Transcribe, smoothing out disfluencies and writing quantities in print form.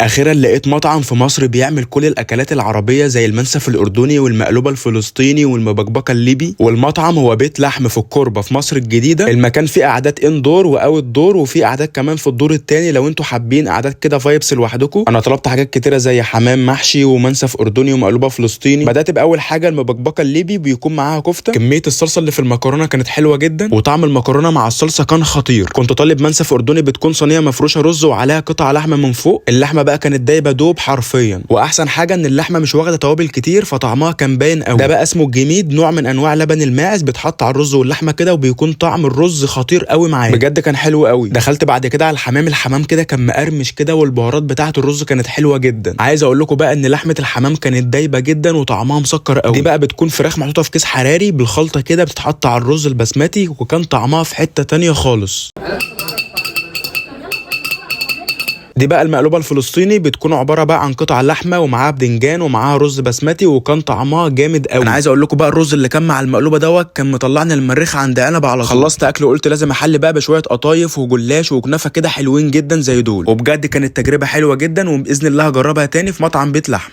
اخيرا لقيت مطعم في مصر بيعمل كل الاكلات العربيه زي المنسف الاردني والمقلوبه الفلسطيني والمبكبكه الليبي. والمطعم هو بيت لحم في الكوربه في مصر الجديده. المكان فيه قعدات اندور واوت دور، وفيه قعدات كمان في الدور الثاني لو انتوا حابين قعدات كده فايبس لوحدكم. انا طلبت حاجات كتيره زي حمام محشي ومنسف اردني ومقلوبه فلسطيني. بدات باول حاجه المبكبكه الليبي بيكون معاها كفته. كميه الصلصه اللي في المكرونه كانت حلوه جدا، وطعم المكرونه مع الصلصه كان خطير. كنت طالب منسف اردني بتكون صينيه مفروشه رز وعليها قطع لحمه من فوق. اللحمه بقى كانت دايبه دوب حرفيا، واحسن حاجه ان اللحمه مش واخده توابل كتير فطعمها كان باين قوي. ده بقى اسمه الجميد، نوع من انواع لبن الماعز بيتحط على الرز واللحمه كده، وبيكون طعم الرز خطير قوي معاه بجد، كان حلو قوي. دخلت بعد كده على الحمام. الحمام كده كان مقرمش كده، والبهارات بتاعه الرز كانت حلوه جدا. عايز اقول لكم بقى ان لحمه الحمام كانت دايبه جدا وطعمها مسكر قوي. دي بقى بتكون فراخ محطوطه في كيس حراري بالخلطه كده، بتتحط على الرز البسمتي، وكان طعمها في حته تانية خالص. دي بقى المقلوبه الفلسطيني، بتكون عباره بقى عن قطع لحمه ومعاها بدنجان ومعاها رز بسمتي، وكان طعمها جامد قوي. انا عايز اقول لكم بقى الرز اللي كان مع المقلوبه دوت كان مطلعني المريخ عند عنب على طول. خلصت اكل وقلت لازم احل بقى بشويه قطايف وجلاش وكنافه كده حلوين جدا زي دول، وبجد كانت تجربه حلوه جدا، وباذن الله هجربها تاني في مطعم بيت لحم.